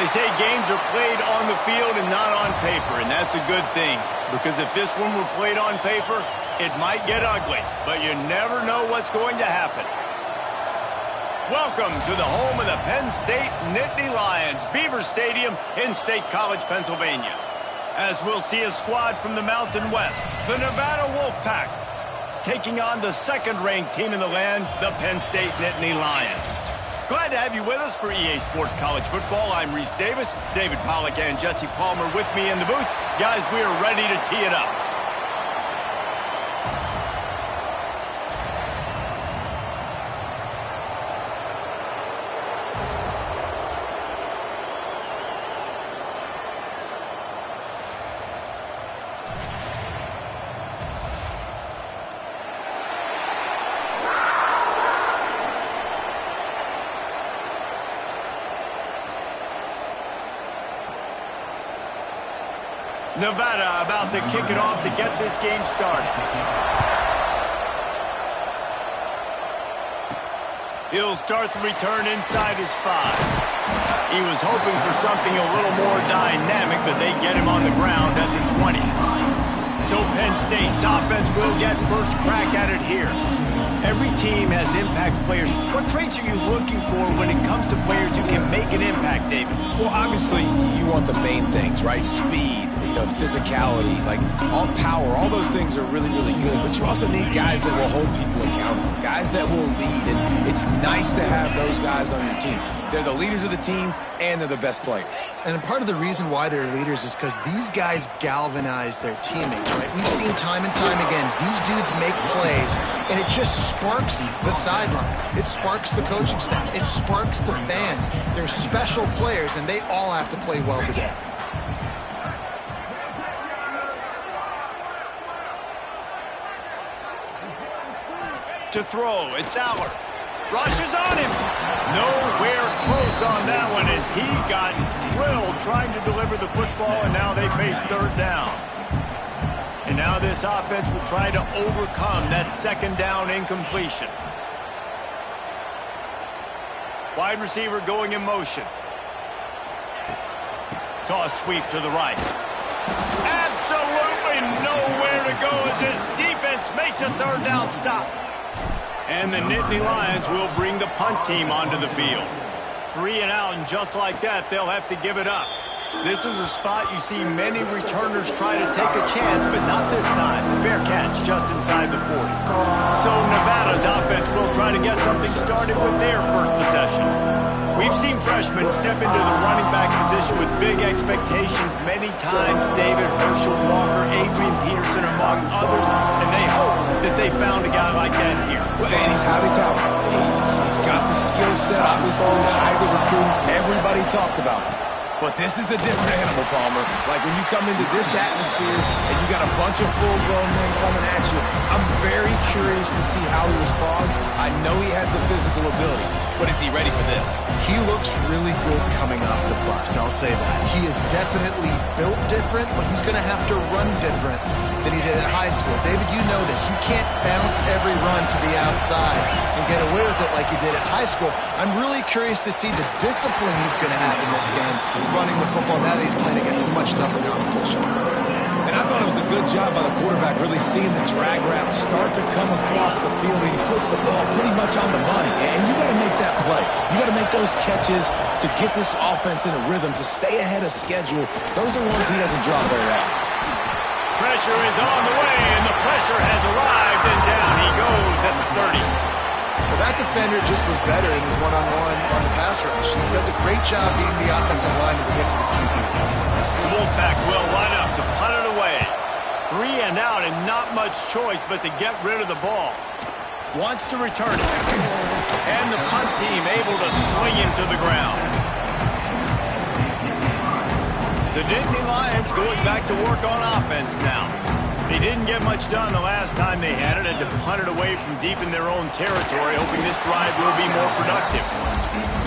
say games are played on the field and not on paper, and that's a good thing. Because if this one were played on paper, it might get ugly. But you never know what's going to happen. Welcome to the home of the Penn State Nittany Lions, Beaver Stadium in State College, Pennsylvania. As we'll see a squad from the Mountain West, the Nevada Wolfpack, taking on the second-ranked team in the land, the Penn State Nittany Lions. Glad to have you with us for EA Sports College Football. I'm Reese Davis, David Pollack and Jesse Palmer with me in the booth. Guys, we are ready to tee it up. Nevada about to kick it off to get this game started. He'll start the return inside his 5. He was hoping for something a little more dynamic, but they get him on the ground at the 20. So Penn State's offense will get first crack at it here. Every team has impact players. What traits are you looking for when it comes to players who can make an impact, David? Well, obviously, you want the main things, right? Speed, physicality, like all power, all those things are really, really good. But you also need guys that will hold people accountable, guys that will lead. And it's nice to have those guys on your team. They're the leaders of the team, and they're the best players. And part of the reason why they're leaders is because these guys galvanize their teammates, right? We've seen time and time again, these dudes make plays, and it just sparks the sideline. It sparks the coaching staff. It sparks the fans. They're special players, and they all have to play well together. To throw, it's Aller. Rushes on him. Nowhere close on that one as he got drilled trying to deliver the football, and now they face third down. And now this offense will try to overcome that second down incompletion. Wide receiver going in motion. Toss sweep to the right. Absolutely nowhere to go as this defense makes a third down stop. And the Nittany Lions will bring the punt team onto the field. 3 and out, and just like that, they'll have to give it up. This is a spot you see many returners try to take a chance, but not this time. Fair catch just inside the 40. So Nevada's offense will try to get something started with their first possession. We've seen freshmen step into the running back position with big expectations many times. David, Herschel, Walker, Adrian Peterson, among others, and they hope that they found a guy like that here. Well, and he's highly talented. He's got the skill set, obviously, highly recruited. Everybody talked about him. But this is a different animal, Palmer. Like when you come into this atmosphere and you got a bunch of full-grown men coming at you, I'm very curious to see how he responds. I know he has the physical ability, but is he ready for this? He looks really good coming off the bus, I'll say that. He is definitely built different, but he's going to have to run different than he did at high school. David, you know this. You can't bounce every run to the outside and get away with it like you did at high school. I'm really curious to see the discipline he's going to have in this game, running the football now that he's playing against much tougher competition. And I thought it was a good job by the quarterback really seeing the drag route start to come across the field. He puts the ball pretty much on the money. And you got to make that play. You got to make those catches to get this offense in a rhythm, to stay ahead of schedule. Those are ones he doesn't drop very often. Pressure is on the way, and the pressure has arrived, and down he goes at the 30. Well, that defender just was better in his one-on-one on the pass rush. He does a great job being the offensive lineman to get to the QB. The Wolfpack will line up to punt it away. 3 and out, and not much choice but to get rid of the ball. Wants to return it. And the punt team able to swing him to the ground. The Nittany Lions going back to work on offense now. They didn't get much done the last time they had it, and to punt it away from deep in their own territory, hoping this drive will be more productive.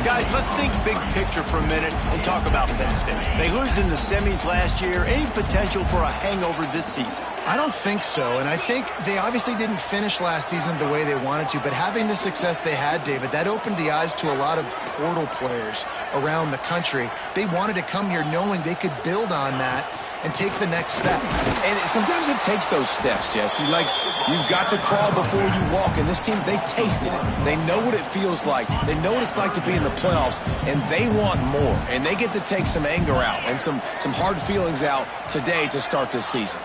Guys, let's think big picture for a minute and talk about Penn State. They lose in the semis last year. Any potential for a hangover this season? I don't think so, and I think they obviously didn't finish last season the way they wanted to, but having the success they had, David, that opened the eyes to a lot of portal players around the country. They wanted to come here knowing they could build on that and take the next step. And sometimes it takes those steps, Jesse. Like, you've got to crawl before you walk. And this team, they tasted it. They know what it feels like. They know what it's like to be in the playoffs, and they want more. And they get to take some anger out and some hard feelings out today to start this season.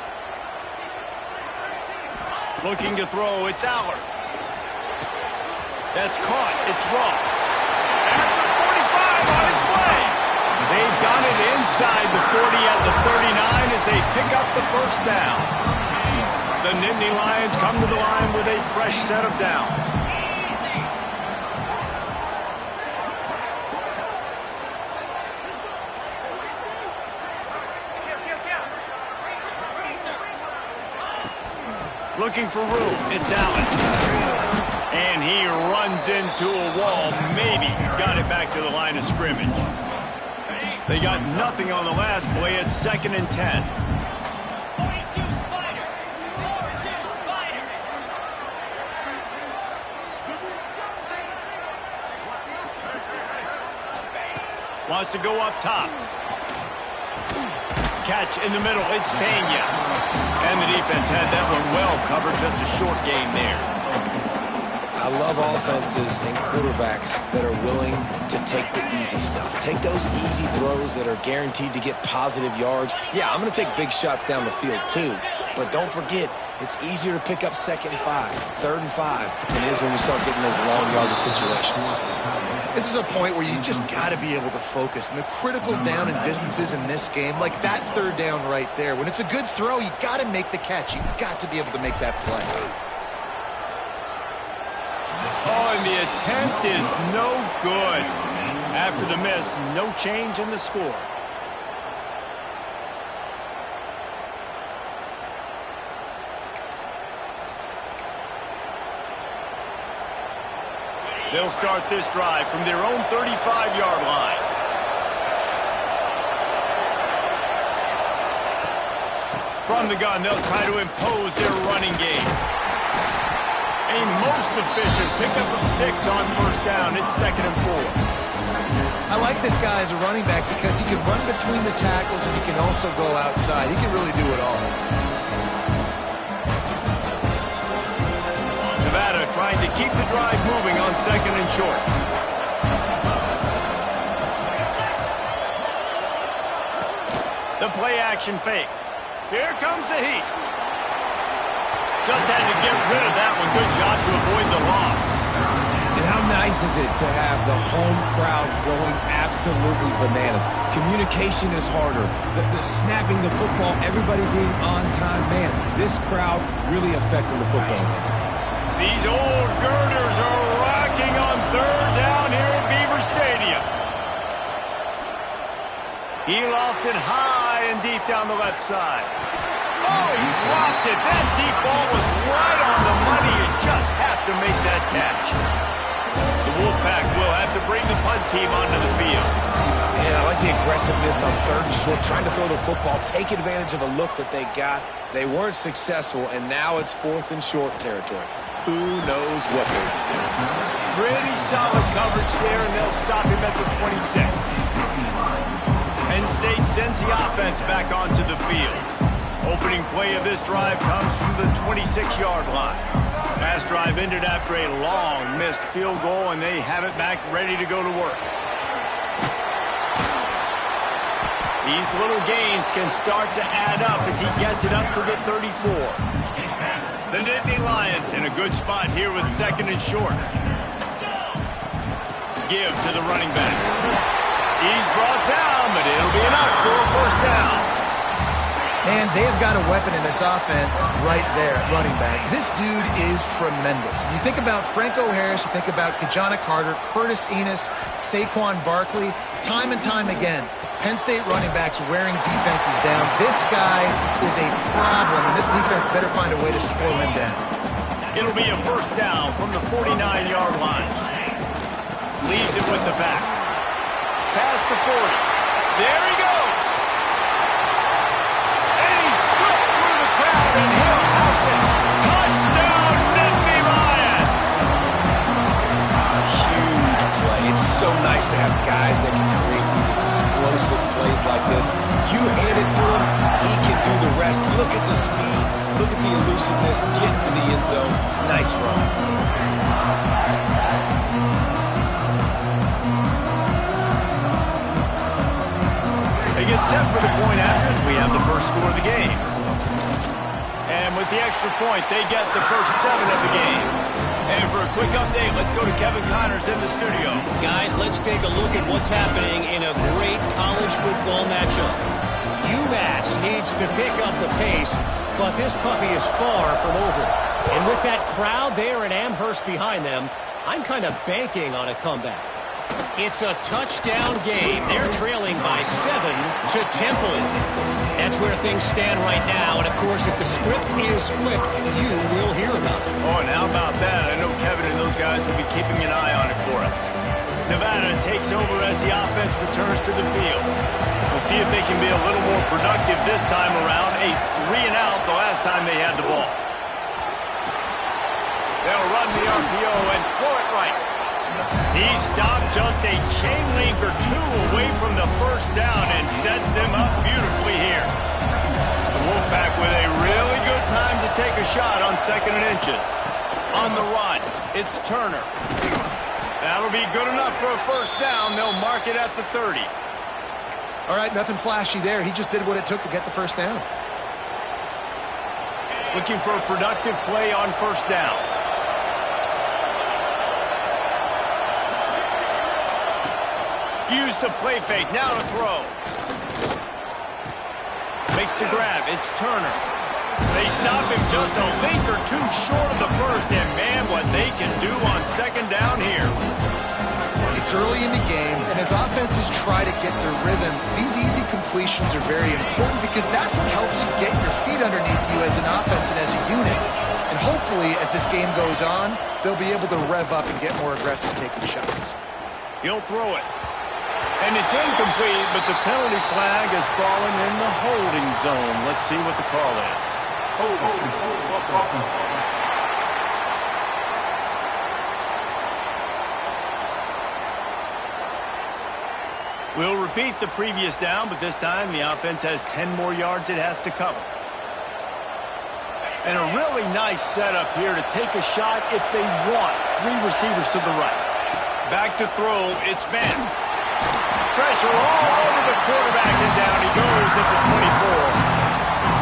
Looking to throw, it's Aller. That's caught, it's Ross. After 45 on its way. They've got it inside the 40 at the 39 as they pick up the first down. The Nittany Lions come to the line with a fresh set of downs. Looking for room, it's Allen. And he runs into a wall, maybe got it back to the line of scrimmage. They got nothing on the last play. It's 2nd and 10. Wants to go up top. Catch in the middle. It's Pena. And the defense had that one well covered. Just a short game there. I love offenses and quarterbacks that are willing to take the easy stuff. Take those easy throws that are guaranteed to get positive yards. Yeah, I'm going to take big shots down the field too. But don't forget, it's easier to pick up 2nd and 5, 3rd and 5 than it is when we start getting those long yardage situations. This is a point where you just got to be able to focus. And the critical down and distances in this game, like that 3rd down right there, when it's a good throw, you got to make the catch. You got to be able to make that play. Oh, and the attempt is no good. After the miss, no change in the score. They'll start this drive from their own 35-yard line. From the gun, they'll try to impose their running game. A most efficient pickup of 6 on first down. It's 2nd and 4. I like this guy as a running back because he can run between the tackles and he can also go outside. He can really do it all. Nevada trying to keep the drive moving on 2nd and short. The play action fake. Here comes the heat. Just had to get rid of that one. Good job to avoid the loss. And how nice is it to have the home crowd going absolutely bananas? Communication is harder. The snapping the football, everybody being on time. Man, this crowd really affecting the football game. These old girders are rocking on 3rd down here at Beaver Stadium. He lofted high and deep down the left side. Oh, he dropped it. That deep ball was right on the money. You just have to make that catch. The Wolfpack will have to bring the punt team onto the field. Yeah, I like the aggressiveness on 3rd and short, trying to throw the football, take advantage of a look that they got. They weren't successful, and now it's 4th and short territory. Who knows what they're going to do? Pretty solid coverage there, and they'll stop him at the 26. Penn State sends the offense back onto the field. Opening play of this drive comes from the 26-yard line. Last drive ended after a long missed field goal, and they have it back ready to go to work. These little gains can start to add up as he gets it up to the 34. The Nittany Lions in a good spot here with 2nd and short. Give to the running back. He's brought down, but it'll be enough for a first down. And they've got a weapon in this offense right there, running back. This dude is tremendous. You think about Franco Harris, you think about Kajana Carter, Curtis Enos, Saquon Barkley. Time and time again, Penn State running backs wearing defenses down. This guy is a problem, and this defense better find a way to slow him down. It'll be a first down from the 49-yard line. Leaves it with the back. Past the 40. There he goes. And he'll house it. Touchdown, Nittany Lions! Huge play. It's so nice Look at the speed. Look at the elusiveness. Getting to the end zone. Nice run. They get set for the point after as we have the first score of the game. And with the extra point, they get the first 7 of the game. And for a quick update, let's go to Kevin Connors in the studio. Guys, let's take a look at what's happening in a great college football matchup. UMass needs to pick up the pace, but this puppy is far from over. And with that crowd there at Amherst behind them, I'm kind of banking on a comeback. It's a touchdown game. They're trailing by 7 to Temple. That's where things stand right now. And, of course, if the script is flipped, you will hear about it. Oh, and how about that? I know Kevin and those guys will be keeping an eye on it for us. Nevada takes over as the offense returns to the field. We'll see if they can be a little more productive this time around. A 3-and-out the last time they had the ball. They'll run the RPO and throw it right. He stopped just a chain link or 2 away from the first down and sets them up beautifully here. The Wolfpack with a really good time to take a shot on 2nd and inches. On the run, it's Turner. That'll be good enough for a first down. They'll mark it at the 30. All right, nothing flashy there. He just did what it took to get the first down. Looking for a productive play on first down. Use the play fake, now to throw. Makes the grab, it's Turner. They stop him just a link or 2 short of the first, and man, what they can do on 2nd down here. It's early in the game, and as offenses try to get their rhythm, these easy completions are very important because that's what helps you get your feet underneath you as an offense and as a unit. And hopefully, as this game goes on, they'll be able to rev up and get more aggressive taking shots. He'll throw it. And it's incomplete, but the penalty flag has fallen in the holding zone. Let's see what the call is. We'll repeat the previous down, but this time the offense has 10 more yards it has to cover. And a really nice setup here to take a shot if they want. 3 receivers to the right. Back to throw, it's Vance. Pressure all over the quarterback, and down he goes at the 24.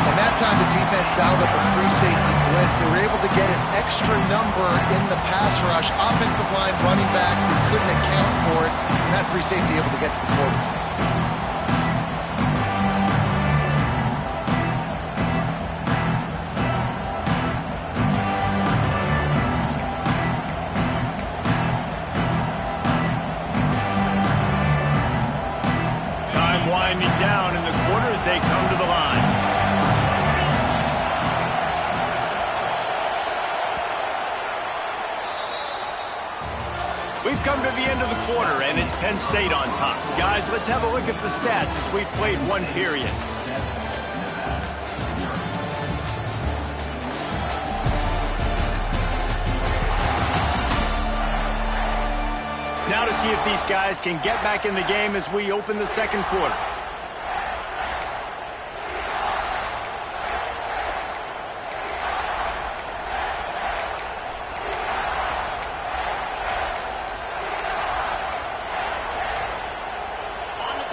And that time the defense dialed up a free safety blitz. They were able to get an extra number in the pass rush. Offensive line, running backs, they couldn't account for it. And that free safety able to get to the quarterback. Winding down in the quarter as they come to the line. We've come to the end of the quarter, and it's Penn State on top. Guys, let's have a look at the stats as we've played 1 period. Now to see if these guys can get back in the game as we open the 2nd quarter.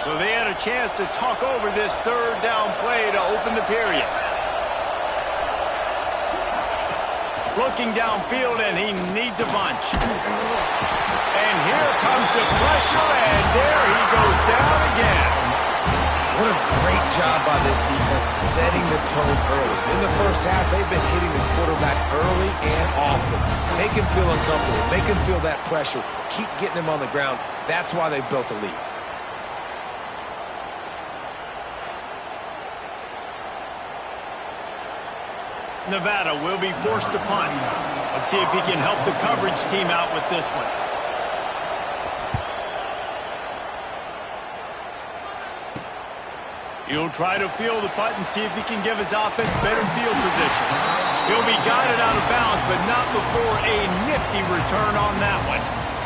So they had a chance to talk over this 3rd down play to open the period. Looking downfield, and he needs a bunch. And here comes the pressure, and there he goes down again. What a great job by this defense setting the tone early. In the first half, they've been hitting the quarterback early and often. Make him feel uncomfortable. Make him feel that pressure. Keep getting him on the ground. That's why they've built a lead. Nevada will be forced to punt. Let's see if he can help the coverage team out with this one. He'll try to field the punt and see if he can give his offense better field position. He'll be guided out of bounds, but not before a nifty return on that one.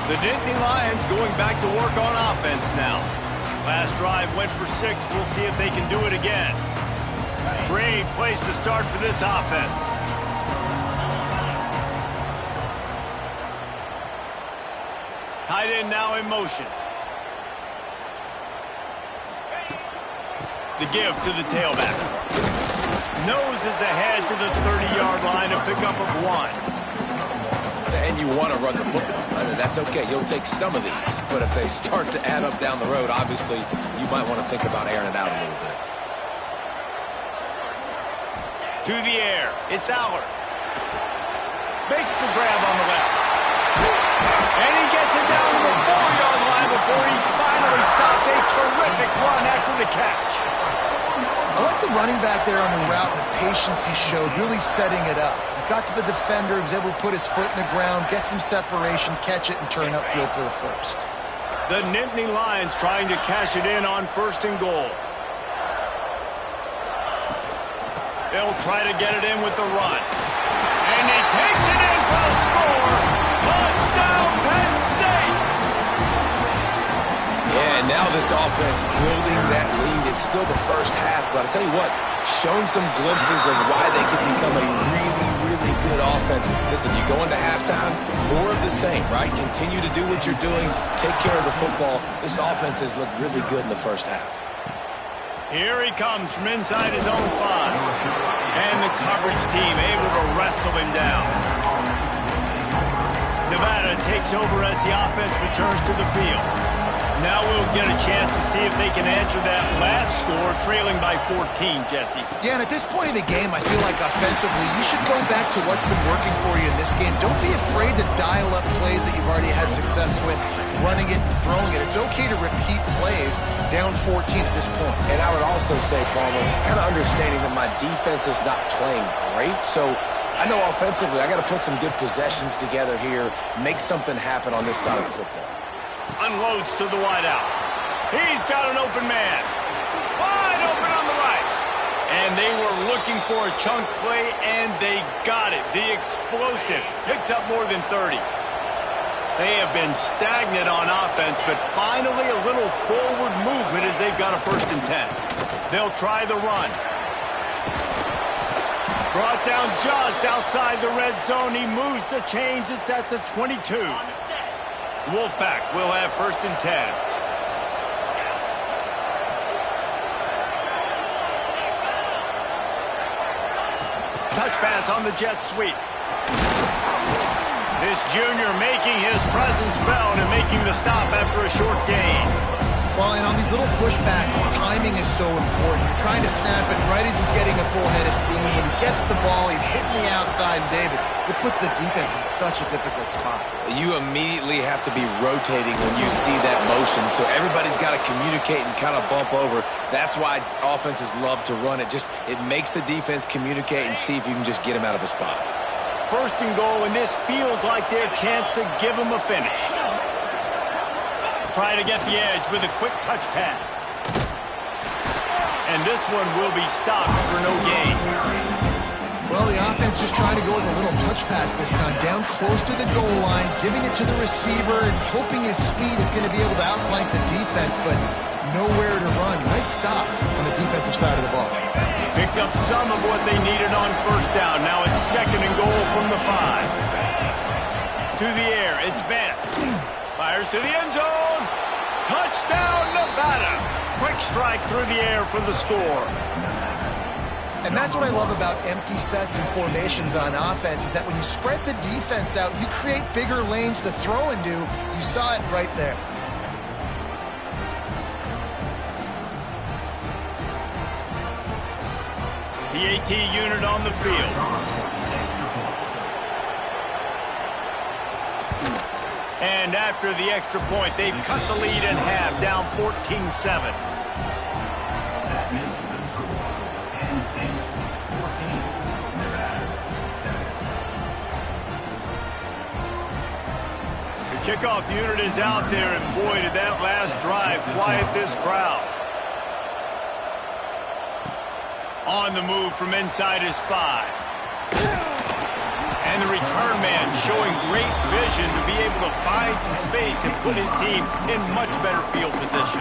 The Nittany Lions going back to work on offense now. Last drive went for 6. We'll see if they can do it again. Great place to start for this offense. Tight end now in motion. The give to the tailback. Noses ahead to the 30-yard line, a pickup of 1. And you want to run the football. I mean, that's okay. You'll take some of these. But if they start to add up down the road, obviously, you might want to think about airing it out a little bit. To the air. It's Aller. Makes the grab on the left. And he gets it down to the 4-yard line before he's finally stopped. A terrific run after the catch. I like the running back there on the route and the patience he showed, really setting it up. He got to the defender, he was able to put his foot in the ground, get some separation, catch it, and turn upfield for the first. The Nittany Lions trying to cash it in on 1st and goal. They'll try to get it in with the run. And he takes it in for the score. Touchdown, Penn State! Yeah, and now this offense building that lead. It's still the first half, but I tell you what, shown some glimpses of why they could become a really, really good offense. Listen, you go into halftime, more of the same, right? Continue to do what you're doing, take care of the football. This offense has looked really good in the first half. Here he comes from inside his own 5. And the coverage team able to wrestle him down. Nevada takes over as the offense returns to the field. Now we'll get a chance to see if they can answer that last score, trailing by 14, Jesse. Yeah, and at this point in the game, I feel like offensively, you should go back to what's been working for you in this game. Don't be afraid to dial up plays that you've already had success with, running it and throwing it. It's okay to repeat plays down 14 at this point. And I would also say, Palmer, kind of understanding that my defense is not playing great, so I know offensively I got to put some good possessions together here, make something happen on this side of the football. Unloads to the wideout. He's got an open man. Wide open on the right. And they were looking for a chunk play, and they got it. The explosive picks up more than 30. They have been stagnant on offense, but finally a little forward movement as they've got a 1st and 10. They'll try the run. Brought down just outside the red zone. He moves the chains. It's at the 22. Wolfpack will have 1st and 10. Touch pass on the jet sweep. This junior making his presence felt and making the stop after a short gain. Well, and on these little push passes, timing is so important. You're trying to snap it right as he's getting a full head of steam. When he gets the ball, he's hitting the outside, David. It puts the defense in such a difficult spot. You immediately have to be rotating when you see that motion, so everybody's got to communicate and kind of bump over. That's why offenses love to run it. It makes the defense communicate and see if you can just get him out of a spot. 1st and goal, and this feels like their chance to give him a finish. Try to get the edge with a quick touch pass. And this one will be stopped for no gain. Well, the offense just trying to go with a little touch pass this time. Down close to the goal line, giving it to the receiver and hoping his speed is going to be able to outflank the defense, but nowhere to run. Nice stop on the defensive side of the ball. Picked up some of what they needed on 1st down. Now it's 2nd and goal from the 5. To the air, it's Vance. Fires to the end zone. Touchdown, Nevada. Quick strike through the air for the score. And that's what I love about empty sets and formations on offense, is that when you spread the defense out, you create bigger lanes to throw into. You saw it right there. The AT unit on the field. And after the extra point, they've cut the lead in half, down 14-7. The kickoff unit is out there, and boy, did that last drive quiet this crowd. On the move from inside his 5. And the return man showing great vision to be able to find some space and put his team in much better field position.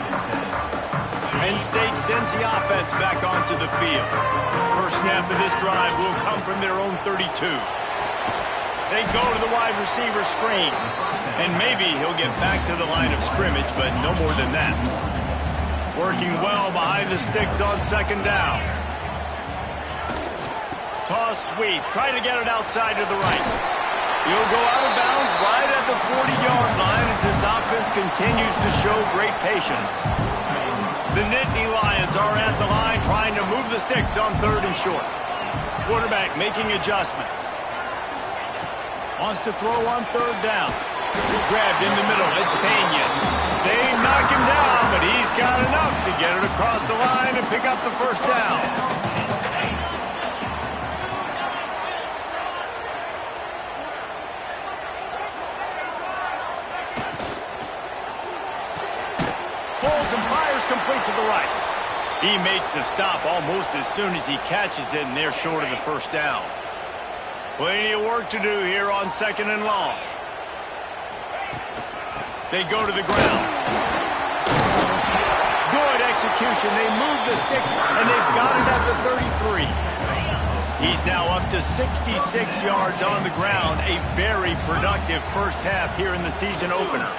Penn State sends the offense back onto the field. First snap of this drive will come from their own 32. They go to the wide receiver screen. And maybe he'll get back to the line of scrimmage, but no more than that. Working well behind the sticks on second down. Toss sweep. Try to get it outside to the right. He'll go out of bounds right at the 40-yard line as this offense continues to show great patience. The Nittany Lions are at the line trying to move the sticks on third and short. Quarterback making adjustments. Wants to throw on third down. Grabbed in the middle. It's Pena. They knock him down, but he's got enough to get it across the line and pick up the first down. Holds and fires complete to the right. He makes the stop almost as soon as he catches it, and they're short of the first down. Plenty of work to do here on second and long. They go to the ground. Good execution. They move the sticks, and they've got it at the 33. He's now up to 66 yards on the ground. A very productive first half here in the season opener.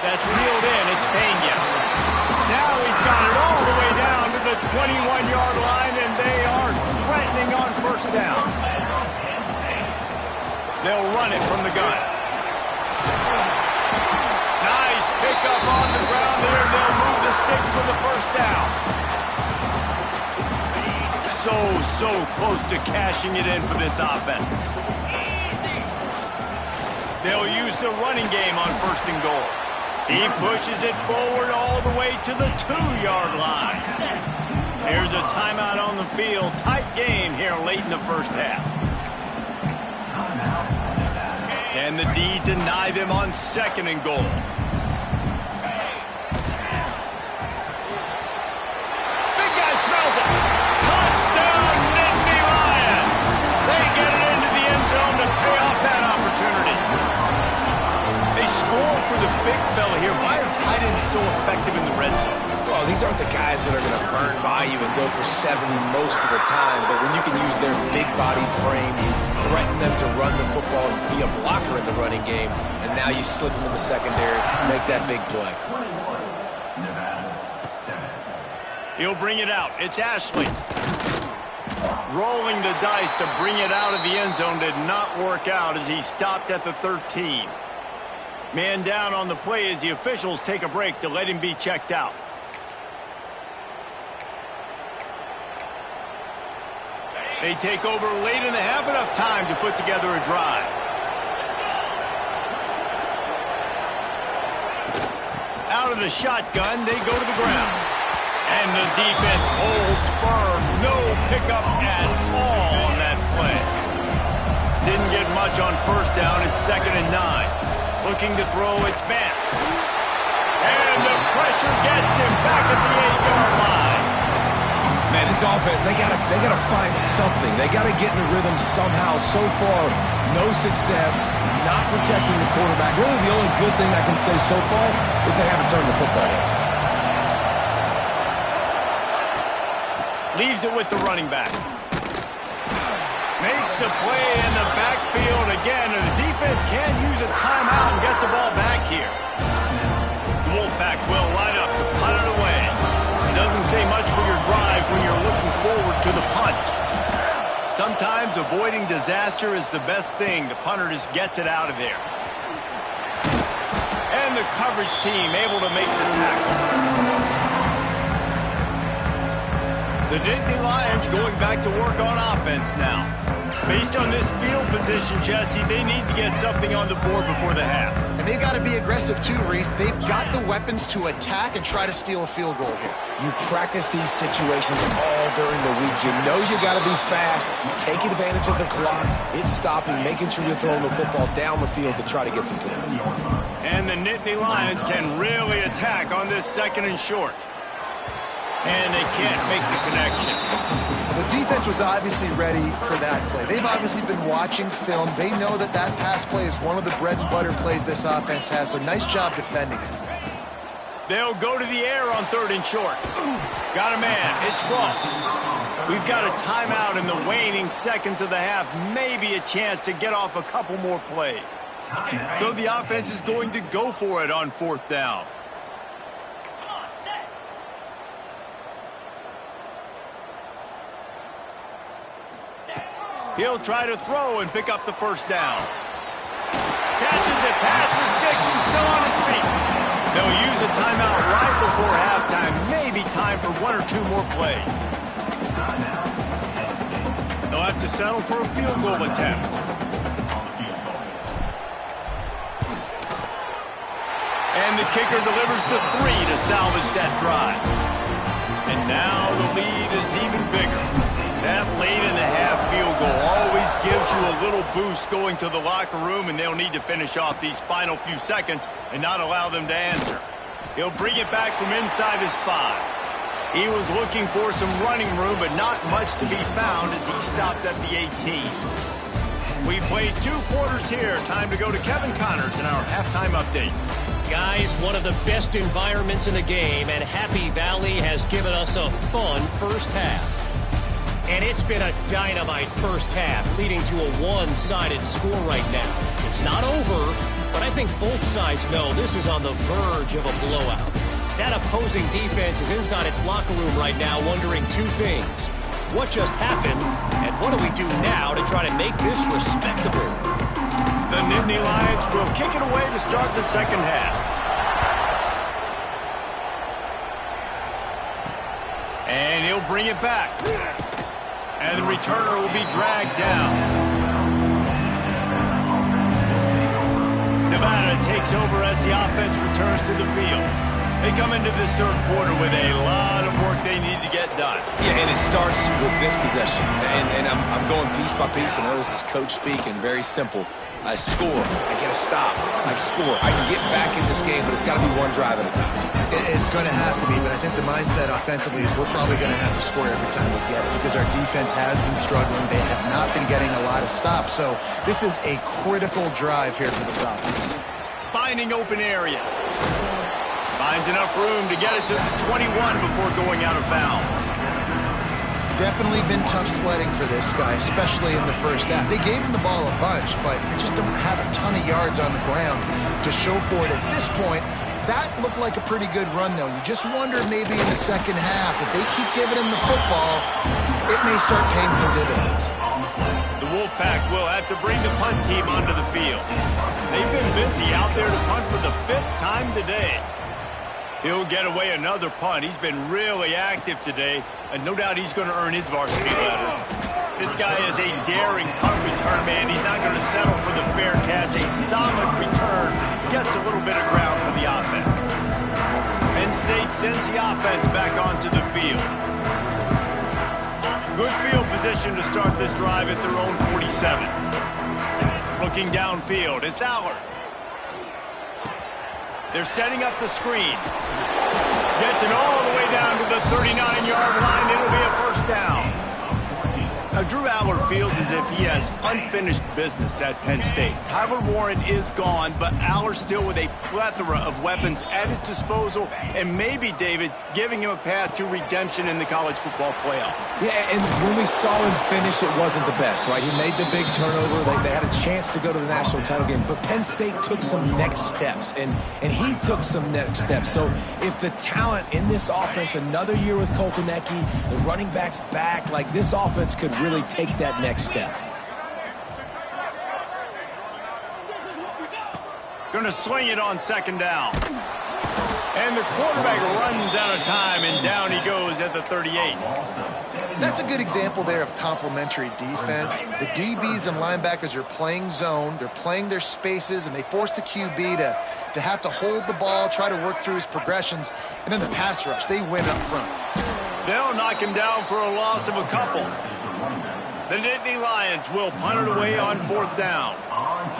That's reeled in. It's Pena. Now he's got it all the way down to the 21-yard line, and they are threatening on first down. They'll run it from the gun. Nice pickup on the ground there. They'll move the sticks for the first down. So close to cashing it in for this offense. They'll use the running game on first and goal. He pushes it forward all the way to the 2-yard line. There's a timeout on the field. Tight game here late in the first half. Can the D deny them on second and goal? Big guy smells it. Touchdown, Nittany Lions. They get it into the end zone to pay off that opportunity. They score for the big fella here. Why are tight ends so effective in the red zone? Well, these aren't the guys that are going to burn by you and go for 70 most of the time, but when you can use their big-bodied frames, threaten them to run the football and be a blocker in the running game, and now you slip them in the secondary, make that big play. He'll bring it out. It's Ashley. Rolling the dice to bring it out of the end zone did not work out as he stopped at the 13. Man down on the play as the officials take a break to let him be checked out. They take over late and have enough time to put together a drive. Out of the shotgun, they go to the ground. And the defense holds firm. No pickup at all on that play. Didn't get much on first down. It's 2nd and 9. Looking to throw, it's Vance. And the pressure gets him back at the 8-yard line. Man, this offense, they gotta find something. They gotta get in the rhythm somehow. So far, no success, not protecting the quarterback. Really, the only good thing I can say so far is they haven't turned the football over. Leaves it with the running back. Makes the play in the backfield again, and the defense can use a timeout and get the ball back here. The Wolfpack will line up to punt it away. Doesn't say much for your drive when you're looking forward to the punt. Sometimes avoiding disaster is the best thing. The punter just gets it out of there. And the coverage team able to make the tackle. The Nittany Lions going back to work on offense now. Based on this field position, Jesse, they need to get something on the board before the half. And they've got to be aggressive too, Reese. They've got the weapons to attack and try to steal a field goal here. You practice these situations all during the week. You know you got to be fast, take advantage of the clock, it's stopping, making sure you're throwing the football down the field to try to get some points. And the Nittany Lions can really attack on this 2nd and short. And they can't make the connection. The defense was obviously ready for that play. They've obviously been watching film. They know that pass play is one of the bread and butter plays this offense has, so nice job defending it. They'll go to the air on 3rd and short. Got a man. It's Ross. We've got a timeout in the waning seconds of the half. Maybe a chance to get off a couple more plays. So the offense is going to go for it on 4th down. He'll try to throw and pick up the 1st down. Catches it past the sticks and still on his feet. They'll use a timeout right before halftime. Maybe time for 1 or 2 more plays. They'll have to settle for a field goal attempt. And the kicker delivers the 3 to salvage that drive. And now the lead is even bigger. That late in the half field goal always gives you a little boost going to the locker room, and they'll need to finish off these final few seconds and not allow them to answer. He'll bring it back from inside his 5. He was looking for some running room, but not much to be found as he stopped at the 18. We played 2 quarters here. Time to go to Kevin Connors in our halftime update. Guys, one of the best environments in the game, and Happy Valley has given us a fun first half. And it's been a dynamite first half, leading to a one-sided score right now. It's not over, but I think both sides know this is on the verge of a blowout. That opposing defense is inside its locker room right now wondering 2 things. What just happened, and what do we do now to try to make this respectable? The Nittany Lions will kick it away to start the second half. And he'll bring it back. And the returner will be dragged down. Nevada takes over as the offense returns to the field. They come into this 3rd quarter with a lot of work they need to get done. Yeah, and it starts with this possession. And I'm going piece by piece. I know this is coach speak and very simple. I score. I get a stop. I score. I can get back in this game, but it's got to be 1 drive at a time. It's going to have to be, but I think the mindset offensively is we're probably going to have to score every time we get it because our defense has been struggling. They have not been getting a lot of stops, so this is a critical drive here for this offense. Finding open areas. Finds enough room to get it to the 21 before going out of bounds. Definitely been tough sledding for this guy, especially in the first half. They gave him the ball a bunch, but they just don't have a ton of yards on the ground to show for it at this point. That looked like a pretty good run, though. You just wonder maybe in the second half, if they keep giving him the football, it may start paying some dividends. The Wolfpack will have to bring the punt team onto the field. They've been busy out there to punt for the 5th time today. He'll get away another punt. He's been really active today, and no doubt he's going to earn his varsity letter. This guy is a daring punt return man. He's not going to settle for the fair catch. A solid return gets a little bit of ground for the offense. Penn State sends the offense back onto the field. Good field position to start this drive at their own 47. Looking downfield, it's Aller. They're setting up the screen. Gets it all the way down to the 39-yard line. It'll be a 1st down. Now, Drew Aller feels as if he has unfinished business at Penn State. Tyler Warren is gone, but Aller still with a plethora of weapons at his disposal, and maybe, David, giving him a path to redemption in the college football playoff. Yeah, and when we saw him finish, it wasn't the best, right? He made the big turnover. They had a chance to go to the national title game, but Penn State took some next steps, and he took some next steps. So if the talent in this offense, another year with Colton Ecke, the running backs back, like this offense could really take that next step. Gonna swing it on 2nd down. And the quarterback runs out of time, and down he goes at the 38. That's a good example there of complementary defense. The DBs and linebackers are playing zone, they're playing their spaces, and they force the QB to have to hold the ball, try to work through his progressions, and then the pass rush, they win up front. They'll knock him down for a loss of a couple. The Nittany Lions will punt it away on 4th down.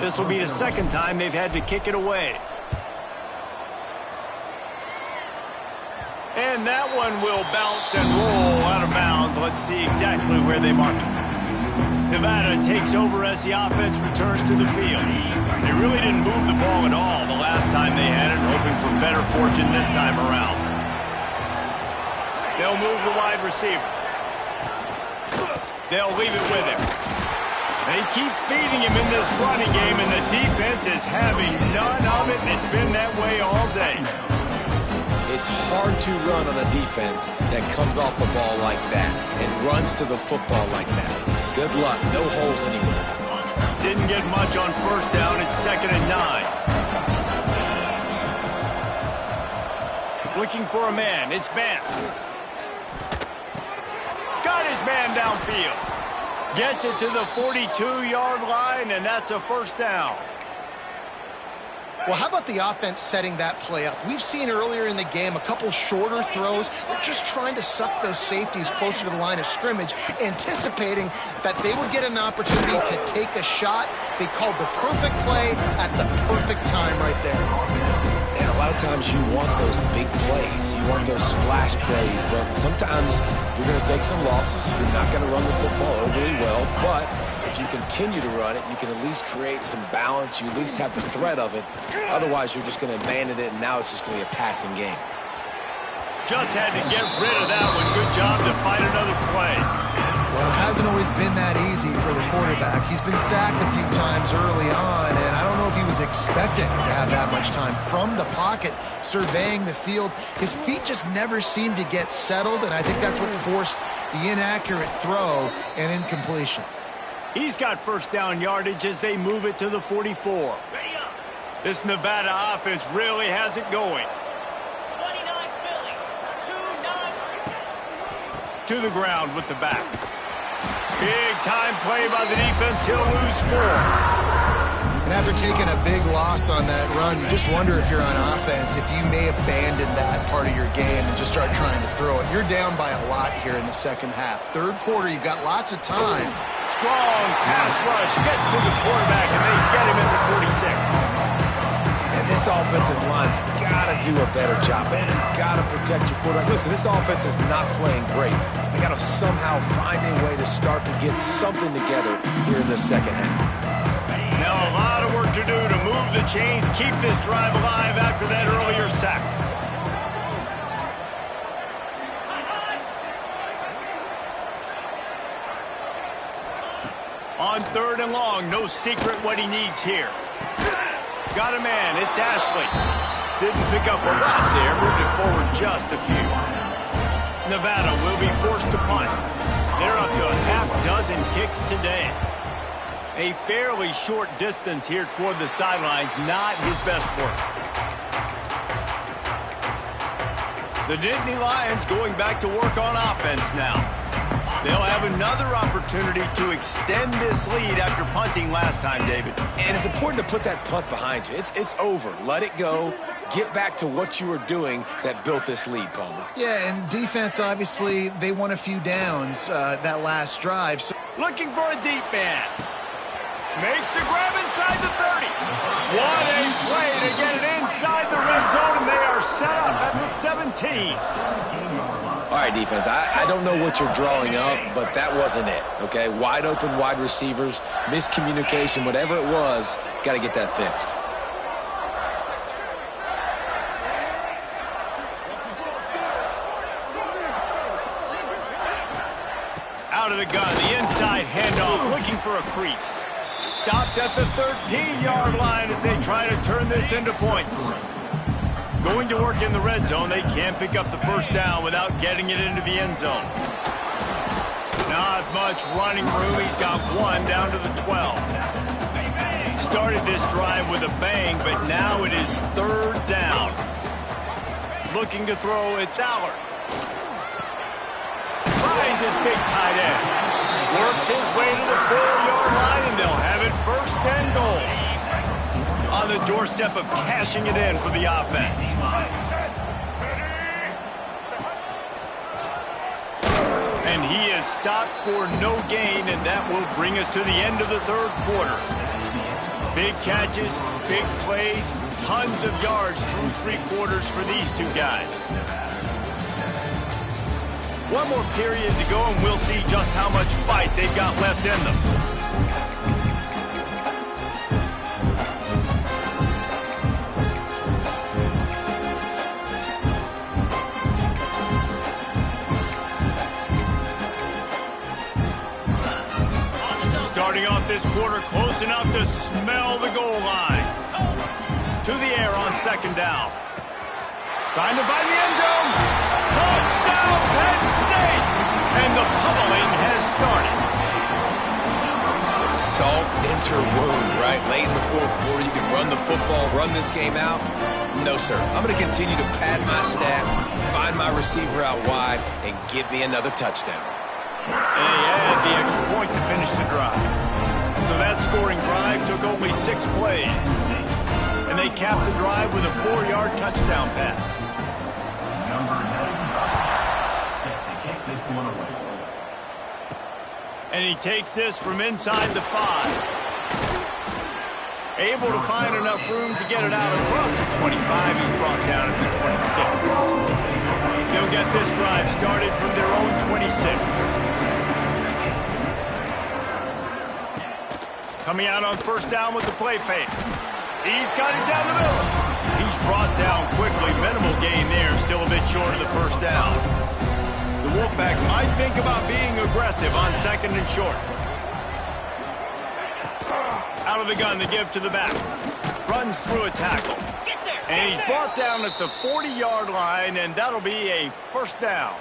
This will be the 2nd time they've had to kick it away. And that one will bounce and roll out of bounds. Let's see exactly where they mark it. Nevada takes over as the offense returns to the field. They really didn't move the ball at all the last time they had it, hoping for better fortune this time around. They'll move the wide receiver. They'll leave it with him. They keep feeding him in this running game, and the defense is having none of it, and it's been that way all day. It's hard to run on a defense that comes off the ball like that and runs to the football like that. Good luck. No holes anywhere. Didn't get much on first down. It's 2nd and 9. Looking for a man. It's Vance. Got his man downfield. Gets it to the 42-yard line, and that's a first down. Well, how about the offense setting that play up? We've seen earlier in the game a couple shorter throws. They're just trying to suck those safeties closer to the line of scrimmage, anticipating that they would get an opportunity to take a shot. They called the perfect play at the perfect time right there. And a lot of times you want those big plays. You want those splash plays, but sometimes you're going to take some losses. You're not going to run the football overly well, but if you continue to run it, you can at least create some balance. You at least have the threat of it. Otherwise, you're just going to abandon it, and now it's just going to be a passing game. Just had to get rid of that one. Good job to find another play. Well, it hasn't always been that easy for the quarterback. He's been sacked a few times early on, and I don't know if he was expecting to have that much time from the pocket, surveying the field. His feet just never seemed to get settled, and I think that's what forced the inaccurate throw and incompletion. He's got first down yardage as they move it to the 44. This Nevada offense really has it going. 29 Philly, 2-9. To the ground with the back. Big time play by the defense. He'll lose 4. And after taking a big loss on that run, you just wonder if you're on offense, if you may abandon that part of your game and just start trying to throw it. You're down by a lot here in the second half. Third quarter, you've got lots of time. Strong pass rush gets to the quarterback, and they get him at the 46. And this offensive line's got to do a better job. Man, you've got to protect your quarterback. Listen, this offense is not playing great. They got to somehow find a way to start to get something together here in the second half. Now a lot of work to do to move the chains, keep this drive alive after that earlier sack. On 3rd and long, no secret what he needs here. Got a man, it's Ashley. Didn't pick up a lot there, moved it forward just a few. Nevada will be forced to punt. They're up to a half-dozen kicks today. A fairly short distance here toward the sidelines, not his best work. The Nittany Lions going back to work on offense now. They'll have another opportunity to extend this lead after punting last time, David. And it's important to put that punt behind you. It's over. Let it go. Get back to what you were doing that built this lead, Palmer. Yeah, and defense, obviously, they won a few downs that last drive. So looking for a deep man. Makes the grab inside the 30. What a play to get it inside the red zone, and they are set up at the 17. All right, defense, I don't know what you're drawing up, but that wasn't it, okay? Wide open wide receivers, miscommunication, whatever it was, got to get that fixed. Out of the gun, the inside handoff, looking for a crease. Stopped at the 13-yard line as they try to turn this into points. Going to work in the red zone, they can't pick up the first down without getting it into the end zone. Not much running room. He's got 1 down to the 12. Started this drive with a bang, but now it is 3rd down. Looking to throw, it's Allard. Finds his big tight end. Works his way to the 4-yard line, and they'll have it 1st and goal. On the doorstep of cashing it in for the offense. And he is stopped for no gain, and that will bring us to the end of the 3rd quarter. Big catches, big plays, tons of yards through 3 quarters for these two guys. One more period to go, and we'll see just how much fight they've got left in them. Starting off this quarter close enough to smell the goal line. To the air on second down. Trying to find the end zone. Touchdown, Penn State! And the pummeling has started. Salt into wound, right? Late in the fourth quarter, you can run the football, run this game out. No, sir. I'm going to continue to pad my stats, find my receiver out wide, and give me another touchdown. And they add the extra point to finish the drive. So that scoring drive took only 6 plays. And they capped the drive with a 4-yard touchdown pass. And he takes this from inside the 5. Able to find enough room to get it out across the 25. He's brought down at the 26. They'll get this drive started from their own 26. Coming out on first down with the play fake. He's got it down the middle. He's brought down quickly. Minimal gain there. Still a bit short of the first down. The Wolfpack might think about being aggressive on second and short. Out of the gun to give to the back. Runs through a tackle. And he's brought down at the 40-yard line, and that'll be a first down.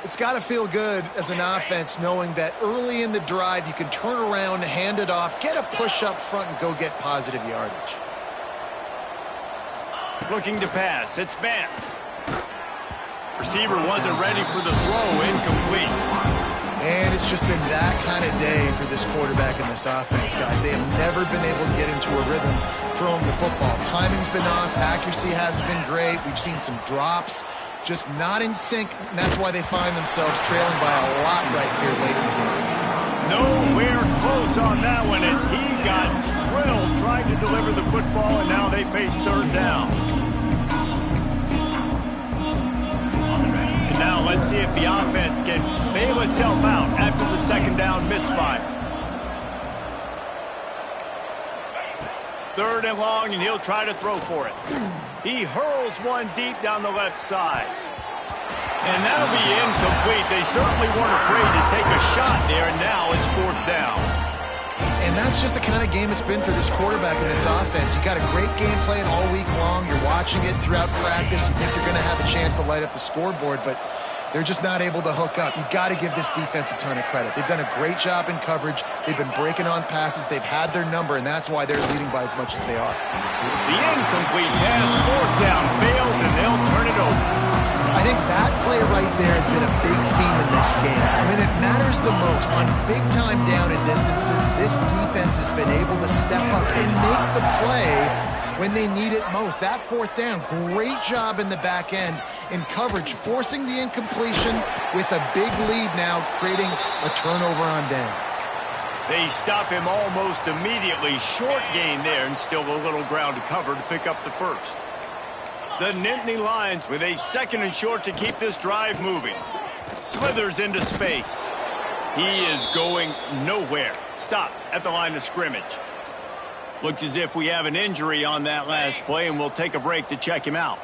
It's got to feel good as an offense knowing that early in the drive you can turn around, hand it off, get a push up front, and go get positive yardage. Looking to pass. It's Vance. Receiver wasn't ready for the throw. Incomplete. And it's just been that kind of day for this quarterback and this offense, guys. They have never been able to get into a rhythm throwing the football. Timing's been off. Accuracy hasn't been great. We've seen some drops. Just not in sync, and that's why they find themselves trailing by a lot right here late in the game. Nowhere close on that one as he got drilled trying to deliver the football, and now they face third down. And now let's see if the offense can bail itself out after the second down misfire. Third and long, and he'll try to throw for it. He hurls one deep down the left side. And that'll be incomplete. They certainly weren't afraid to take a shot there, and now it's fourth down. And that's just the kind of game it's been for this quarterback and this offense. You got a great game plan all week long. You're watching it throughout practice. You think you're going to have a chance to light up the scoreboard, but they're just not able to hook up. You got to give this defense a ton of credit. They've done a great job in coverage. They've been breaking on passes. They've had their number, and that's why they're leading by as much as they are. The incomplete pass, fourth down, fails, and they'll turn it over. I think that play right there has been a big theme in this game. When it matters the most, on big-time down and distances, this defense has been able to step up and make the play when they need it most. That fourth down, great job in the back end in coverage, forcing the incompletion with a big lead now, creating a turnover on downs. They stop him almost immediately. Short gain there, and still a little ground to cover to pick up the first. The Nittany Lions with a second and short to keep this drive moving. Slithers into space. He is going nowhere. Stop at the line of scrimmage. Looks as if we have an injury on that last play, and we'll take a break to check him out.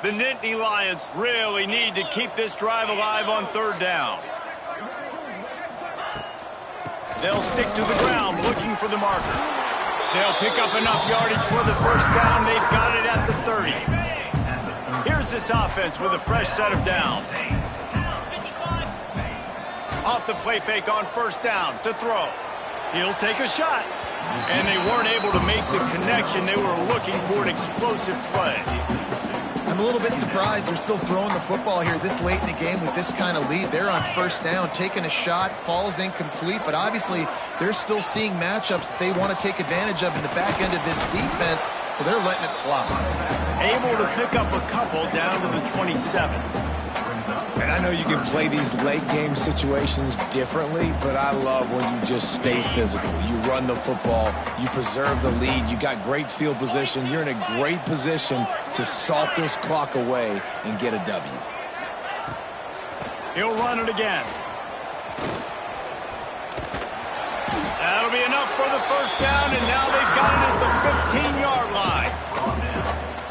The Nittany Lions really need to keep this drive alive on third down. They'll stick to the ground looking for the marker. They'll pick up enough yardage for the first down. They've got it at the 30. Here's this offense with a fresh set of downs. Off the play fake on first down to throw. He'll take a shot. And they weren't able to make the connection. They were looking for an explosive play. I'm a little bit surprised they're still throwing the football here this late in the game with this kind of lead. They're on first down, taking a shot, falls incomplete, but obviously they're still seeing matchups that they want to take advantage of in the back end of this defense, so they're letting it fly. Able to pick up a couple down to the 27. And I know you can play these late game situations differently, but I love when you just stay physical. You run the football, you preserve the lead, you got great field position, you're in a great position to salt this clock away and get a W. He'll run it again. That'll be enough for the first down, and now they've got it at the 15-yard line.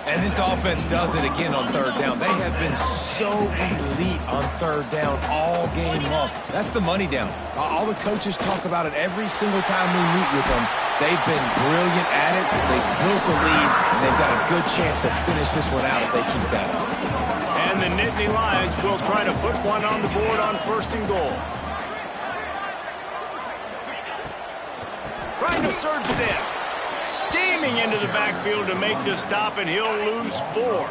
And this offense does it again on third down. They have been so elite on third down all game long. That's the money down. All the coaches talk about it every single time we meet with them. They've been brilliant at it. They've built the lead, and they've got a good chance to finish this one out if they keep that up. And the Nittany Lions will try to put one on the board on 1st and goal. Trying to surge it in. Steaming into the backfield to make the stop, and he'll lose 4.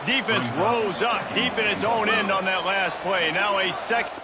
Defense rose up deep in its own end on that last play. Now a second.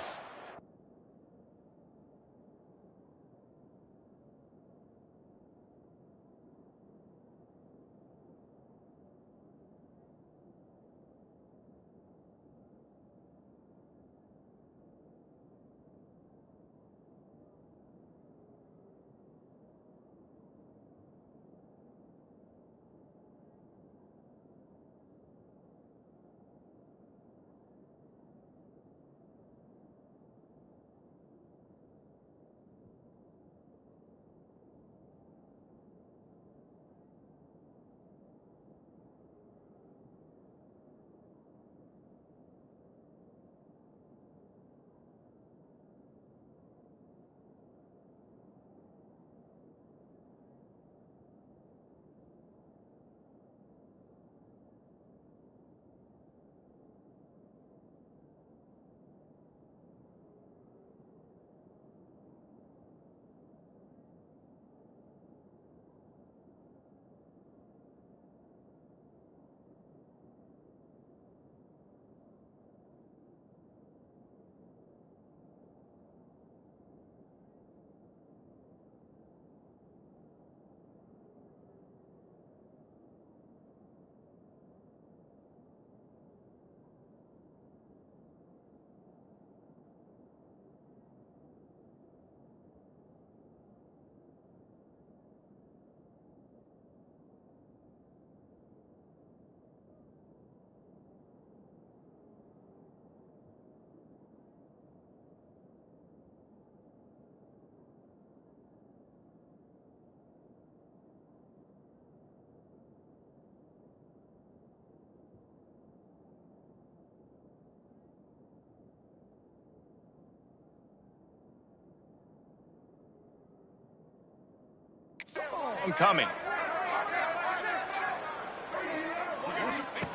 Coming.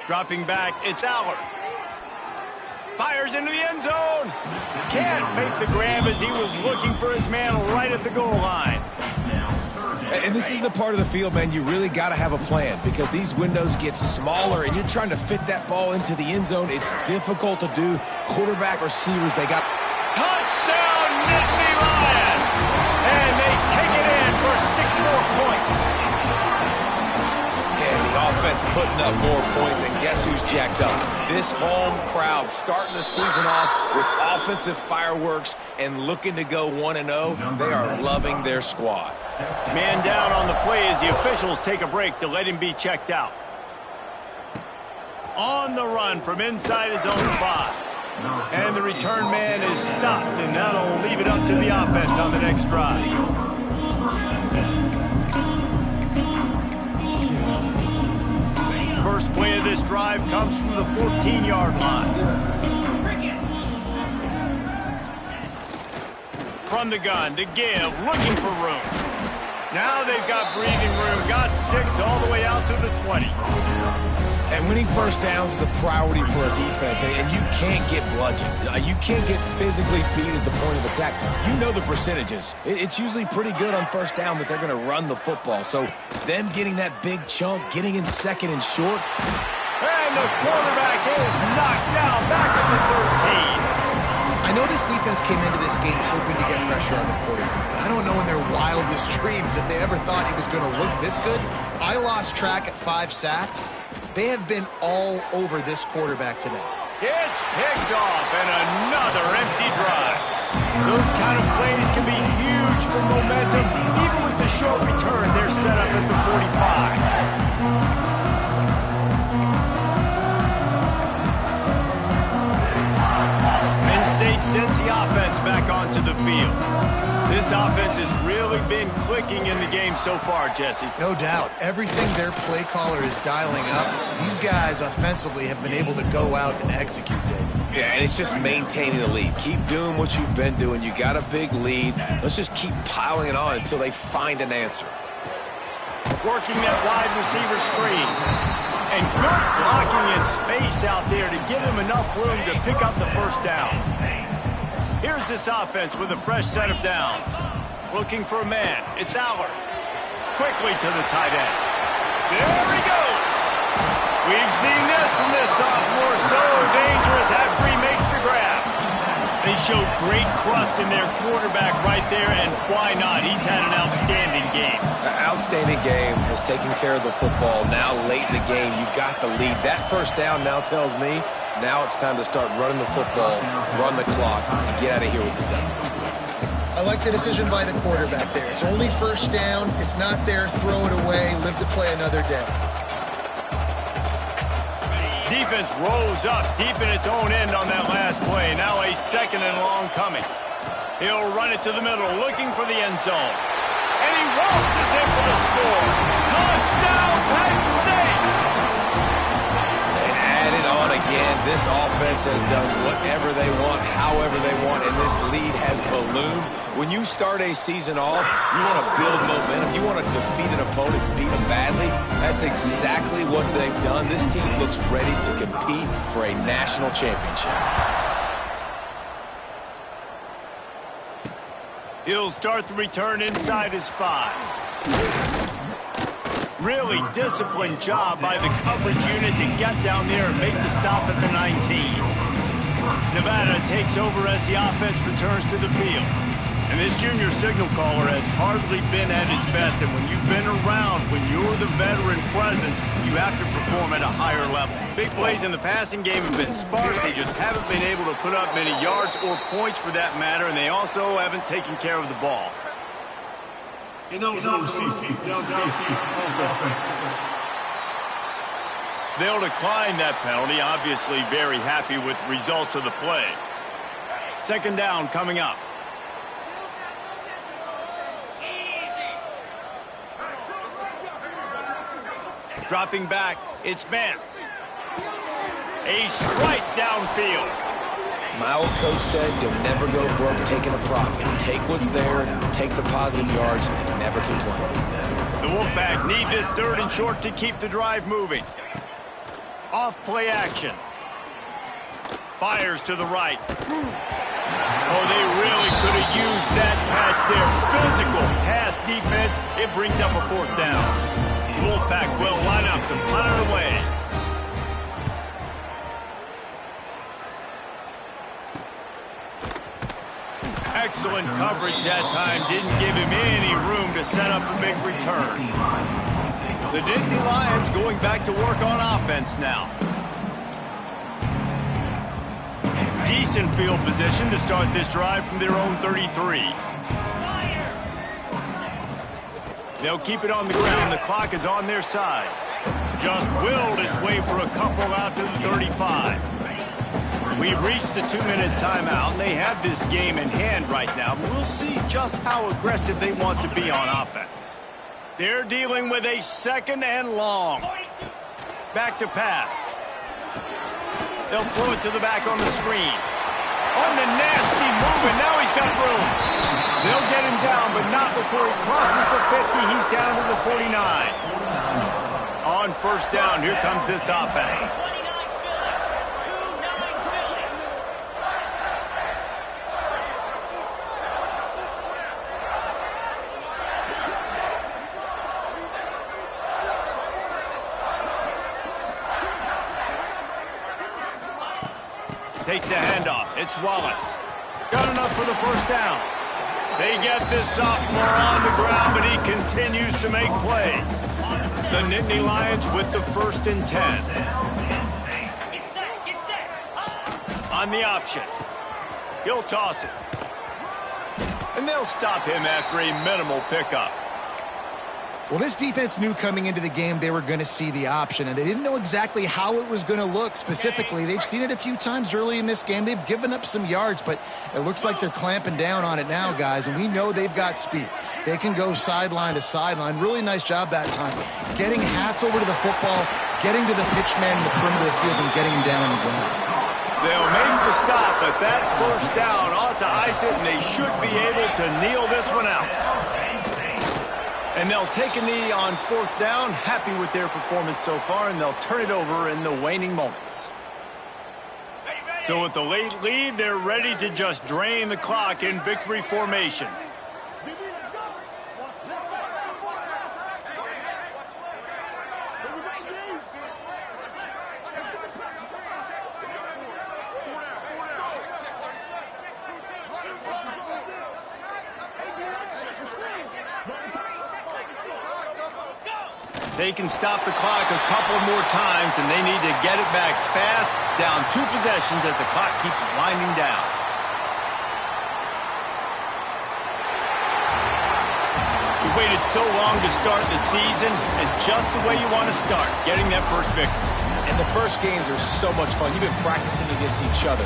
Dropping back, it's Aller. Fires into the end zone. Can't make the grab as he was looking for his man right at the goal line. And this is the part of the field, man, you really got to have a plan because these windows get smaller and you're trying to fit that ball into the end zone. It's difficult to do. Quarterback, receivers, they got... Touchdown, Nittany Lions! And they take it in for 6 more points. And the offense putting up more points, and guess who's jacked up? This home crowd starting the season off with offensive fireworks and looking to go 1-0. They are loving their squad. Man down on the play as the officials take a break to let him be checked out. On the run from inside his own 5. And the return man is stopped, and that'll leave it up to the offense on the next drive. First play of this drive comes from the 14-yard line. From the gun to give, looking for room. Now they've got breathing room, got 6 all the way out to the 20. And winning first downs is a priority for a defense, and you can't get bludgeoned. You can't get physically beat at the point of attack. You know the percentages. It's usually pretty good on first down that they're going to run the football. So them getting that big chunk, getting in second and short. And the quarterback is knocked down back at the 13. I know this defense came into this game hoping to get pressure on the quarterback, but I don't know in their wildest dreams if they ever thought he was going to look this good. I lost track at 5 sacks. They have been all over this quarterback today. It's picked off and another empty drive. Those kind of plays can be huge for momentum. Even with the short return, they're set up at the 45. This offense has really been clicking in the game so far, Jesse. No doubt. Everything their play caller is dialing up, these guys offensively have been able to go out and execute, David. Yeah, and it's just maintaining the lead. Keep doing what you've been doing. You got a big lead. Let's just keep piling it on until they find an answer. Working that wide receiver screen. And good blocking in space out there to give him enough room to pick up the first down. Here's this offense with a fresh set of downs. Looking for a man. It's Allard. Quickly to the tight end. There he goes. We've seen this from this sophomore. So dangerous after he makes the grab. They showed great trust in their quarterback right there, and why not? He's had an outstanding game. Outstanding game, has taken care of the football. Now late in the game, you got the lead. That first down now tells me now it's time to start running the football, run the clock, and get out of here with the dub. I like the decision by the quarterback there. It's only first down. It's not there. Throw it away. Live to play another day. Defense rolls up deep in its own end on that last play. Now a second and long coming. He'll run it to the middle, looking for the end zone. And he waltzes in for the score. Touchdown, Penn State! And add it on again. This offense has done whatever they want, however they want, and this lead has ballooned. When you start a season off, you want to build momentum. You want to defeat an opponent, beat them badly. That's exactly what they've done. This team looks ready to compete for a national championship. He'll start the return inside his 5. Really disciplined job by the coverage unit to get down there and make the stop at the 19. Nevada takes over as the offense returns to the field. And this junior signal caller has hardly been at his best. And when you've been around, when you're the veteran presence, you have to perform at a higher level. Big plays in the passing game have been sparse. They just haven't been able to put up many yards or points for that matter. And they also haven't taken care of the ball. They'll decline that penalty. Obviously very happy with the results of the play. Second down coming up. Dropping back, it's Vance. A strike downfield. My old coach said you'll never go broke taking a profit. Take what's there, take the positive yards, and never complain. The Wolfpack need this third and short to keep the drive moving. Off play action. Fires to the right. Oh, they really could have used that catch there. Physical pass defense. It brings up a fourth down. Wolfpack will line up to punt it away. Excellent coverage that time. Didn't give him any room to set up a big return. The Nittany Lions going back to work on offense now. Decent field position to start this drive from their own 33. They'll keep it on the ground. The clock is on their side. Just willed his way for a couple out to the 35. We've reached the 2-minute timeout, and they have this game in hand right now. We'll see just how aggressive they want to be on offense. They're dealing with a second and long. Back to pass. They'll throw it to the back on the screen. On the nasty move, and now he's got room. They'll get him down, but not before he crosses the 50. He's down to the 49. On first down, here comes this offense. Takes the handoff. It's Wallace. Got enough for the first down. They get this sophomore on the ground, but he continues to make plays. The Nittany Lions with the 1st and 10. On the option. He'll toss it. And they'll stop him after a minimal pickup. Well, this defense knew coming into the game they were going to see the option, and they didn't know exactly how it was going to look specifically. They've seen it a few times early in this game. They've given up some yards, but it looks like they're clamping down on it now, guys, and we know they've got speed. They can go sideline to sideline. Really nice job that time. Getting hats over to the football, getting to the pitch man in the perimeter of the field, and getting him down on the ground. They'll make the stop, but that first down ought to ice it, and they should be able to kneel this one out. And they'll take a knee on fourth down, happy with their performance so far, and they'll turn it over in the waning moments. So with the late lead, they're ready to just drain the clock in victory formation. They can stop the clock a couple more times, and they need to get it back fast, down 2 possessions as the clock keeps winding down. You waited so long to start the season, and just the way you want to start, getting that first victory. And the first games are so much fun. You've been practicing against each other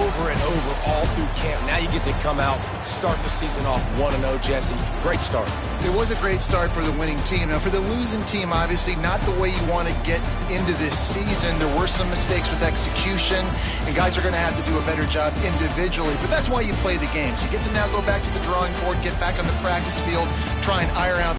over and over all through camp. Now you get to come out, start the season off 1-0, Jesse. Great start. It was a great start for the winning team. Now, for the losing team, obviously not the way you want to get into this season. There were some mistakes with execution, and guys are going to have to do a better job individually. But that's why you play the games. You get to now go back to the drawing board, get back on the practice field, try and iron out